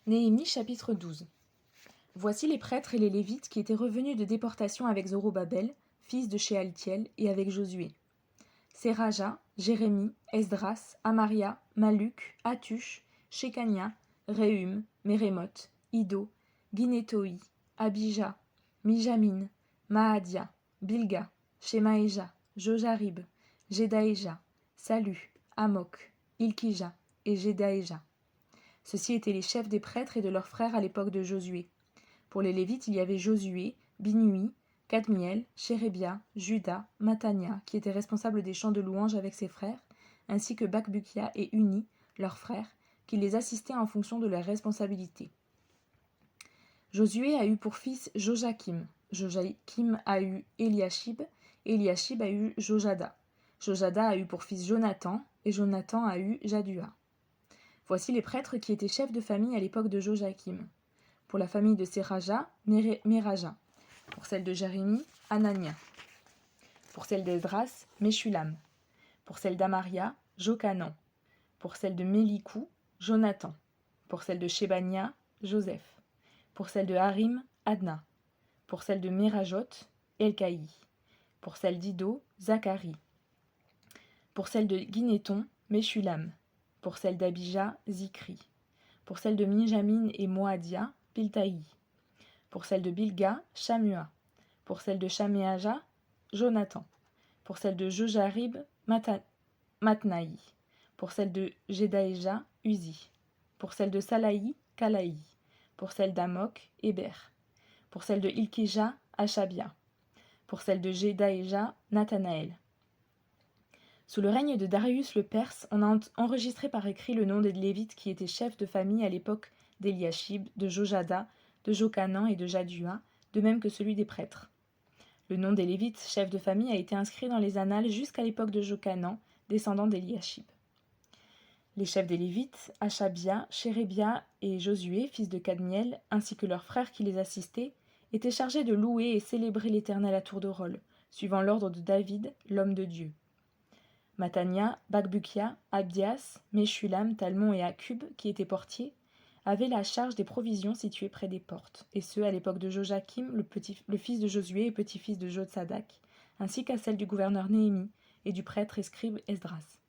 Néhémie chapitre 12. Voici les prêtres et les Lévites qui étaient revenus de déportation avec Zorobabel, fils de Shealtiel, et avec Josué. Séraja, Jérémie, Esdras, Amaria, Maluc, Hatush, Shekania, Réhum, Mérémoth, Ido, Guinétoi, Abija, Mijamin, Maadia, Bilga, Shemaéja, Jojarib, Jedaéja, Salu, Amok, Ilkija et Jedaéja. Ceux-ci étaient les chefs des prêtres et de leurs frères à l'époque de Josué. Pour les Lévites, il y avait Josué, Binui, Kadmiel, Chérébia, Juda, Matania, qui étaient responsables des chants de louange avec ses frères, ainsi que Bakbukia et Uni, leurs frères, qui les assistaient en fonction de leurs responsabilités. Josué a eu pour fils Jojakim, Jojakim a eu Eliashib, Eliashib a eu Jojada, Jojada a eu pour fils Jonathan, et Jonathan a eu Jadua. Voici les prêtres qui étaient chefs de famille à l'époque de Jojakim. Pour la famille de Séraja, Méraja. Pour celle de Jérémie, Anania. Pour celle d'Esdras, Meshulam. Pour celle d'Amaria, Jokanan. Pour celle de Mélikou, Jonathan. Pour celle de Shébania, Joseph. Pour celle de Harim, Adna. Pour celle de Mérajot, Elkaï. Pour celle d'Ido, Zacharie. Pour celle de Guinéton, Meshulam. Pour celle d'Abija, Zikri. Pour celle de Mijamin et Moadia, Piltaï. Pour celle de Bilga, Shamua. Pour celle de Shaméaja, Jonathan. Pour celle de Jojarib, Matnaï. Pour celle de Jedaéja, Uzi. Pour celle de Salaï, Kalaï. Pour celle d'Amok, Héber. Pour celle de Ilkija, Achabia. Pour celle de Jedaéja, Nathanaël. Sous le règne de Darius le Perse, on a enregistré par écrit le nom des Lévites qui étaient chefs de famille à l'époque d'Eliashib, de Jojada, de Jokanan et de Jadua, de même que celui des prêtres. Le nom des Lévites, chefs de famille, a été inscrit dans les annales jusqu'à l'époque de Jokanan, descendant d'Eliashib. Les chefs des Lévites, Achabia, Chérébia et Josué, fils de Kadmiel, ainsi que leurs frères qui les assistaient, étaient chargés de louer et célébrer l'Éternel à tour de rôle, suivant l'ordre de David, l'homme de Dieu. Matania, Bakbukia, Abdias, Meshulam, Talmon et Akub, qui étaient portiers, avaient la charge des provisions situées près des portes, et ce à l'époque de Jojakim, le fils de Josué et petit-fils de Jotsadak, ainsi qu'à celle du gouverneur Néhémie et du prêtre et scribe Esdras.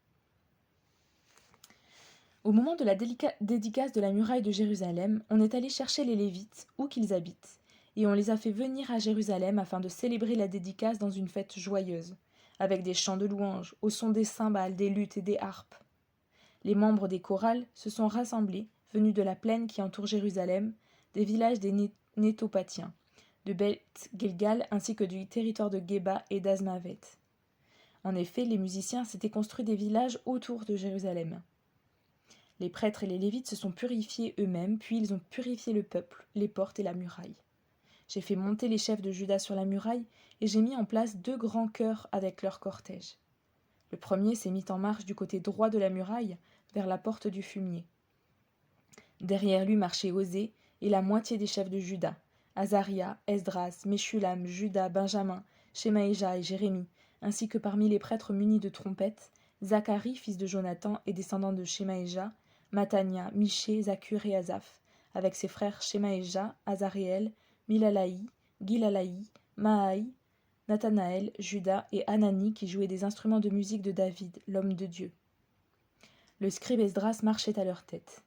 Au moment de la dédicace de la muraille de Jérusalem, on est allé chercher les Lévites, où qu'ils habitent, et on les a fait venir à Jérusalem afin de célébrer la dédicace dans une fête joyeuse, avec des chants de louange, au son des cymbales, des luttes et des harpes. Les membres des chorales se sont rassemblés, venus de la plaine qui entoure Jérusalem, des villages des Nétopathiens, de Beth-Gilgal ainsi que du territoire de Geba et d'Azmavet. En effet, les musiciens s'étaient construits des villages autour de Jérusalem. Les prêtres et les Lévites se sont purifiés eux-mêmes, puis ils ont purifié le peuple, les portes et la muraille. J'ai fait monter les chefs de Juda sur la muraille, et j'ai mis en place 2 grands chœurs avec leur cortège. Le premier s'est mis en marche du côté droit de la muraille, vers la porte du fumier. Derrière lui marchaient Osée et la moitié des chefs de Juda, Azaria, Esdras, Meshulam, Juda, Benjamin, Shemaéja et Jérémie, ainsi que parmi les prêtres munis de trompettes, Zacharie, fils de Jonathan et descendant de Shemaéja, Matania, Miché, Zakur et Azaph, avec ses frères Shemaéja, Azariel, Milalaï, Gilalaï, Mahaï, Nathanaël, Juda et Anani qui jouaient des instruments de musique de David, l'homme de Dieu. Le scribe Esdras marchait à leur tête.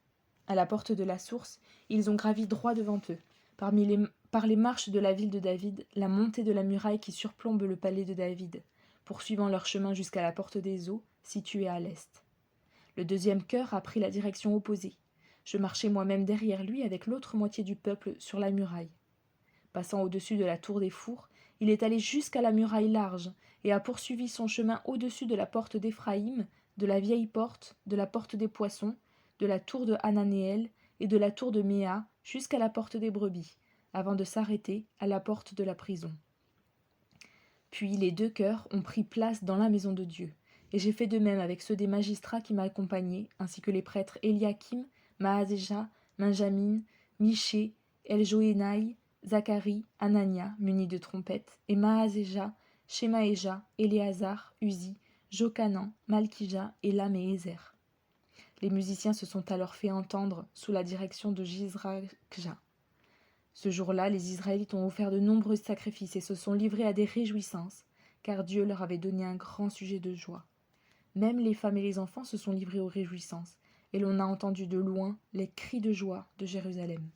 À la porte de la source, ils ont gravi droit devant eux, par les marches de la ville de David, la montée de la muraille qui surplombe le palais de David, poursuivant leur chemin jusqu'à la porte des eaux, située à l'est. Le deuxième chœur a pris la direction opposée. Je marchais moi-même derrière lui avec l'autre moitié du peuple sur la muraille. Passant au-dessus de la tour des fours, il est allé jusqu'à la muraille large et a poursuivi son chemin au-dessus de la porte d'Éphraïm, de la vieille porte, de la porte des poissons, de la tour de Hananéel et de la tour de Méa jusqu'à la porte des brebis, avant de s'arrêter à la porte de la prison. Puis les 2 chœurs ont pris place dans la maison de Dieu, et j'ai fait de même avec ceux des magistrats qui m'accompagnaient, ainsi que les prêtres Eliakim, Maazéja, Benjamin, Miché, Eljoénaï, Zacharie, Anania, munis de trompettes, et Maazéja, Shemaéja, Éléazar, Uzi, Jokanan, Malkija, Elam et Ézer. Les musiciens se sont alors fait entendre sous la direction de Jizrakja. Ce jour-là, les Israélites ont offert de nombreux sacrifices et se sont livrés à des réjouissances, car Dieu leur avait donné un grand sujet de joie. Même les femmes et les enfants se sont livrés aux réjouissances, et l'on a entendu de loin les cris de joie de Jérusalem.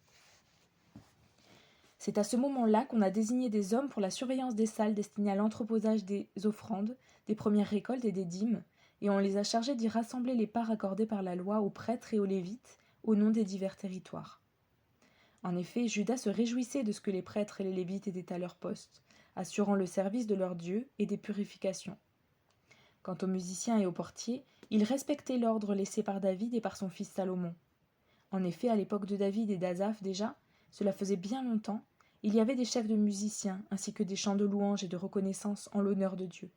C'est à ce moment-là qu'on a désigné des hommes pour la surveillance des salles destinées à l'entreposage des offrandes, des premières récoltes et des dîmes, et on les a chargés d'y rassembler les parts accordées par la loi aux prêtres et aux Lévites, au nom des divers territoires. En effet, Juda se réjouissait de ce que les prêtres et les Lévites étaient à leur poste, assurant le service de leur Dieu et des purifications. Quant aux musiciens et aux portiers, ils respectaient l'ordre laissé par David et par son fils Salomon. En effet, à l'époque de David et d'Asaph déjà, cela faisait bien longtemps, il y avait des chefs de musiciens ainsi que des chants de louange et de reconnaissance en l'honneur de Dieu.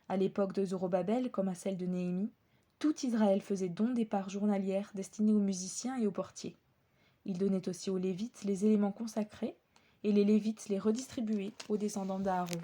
À l'époque de Zorobabel, comme à celle de Néhémie, tout Israël faisait don des parts journalières destinées aux musiciens et aux portiers. Il donnait aussi aux Lévites les éléments consacrés, et les Lévites les redistribuaient aux descendants d'Aaron.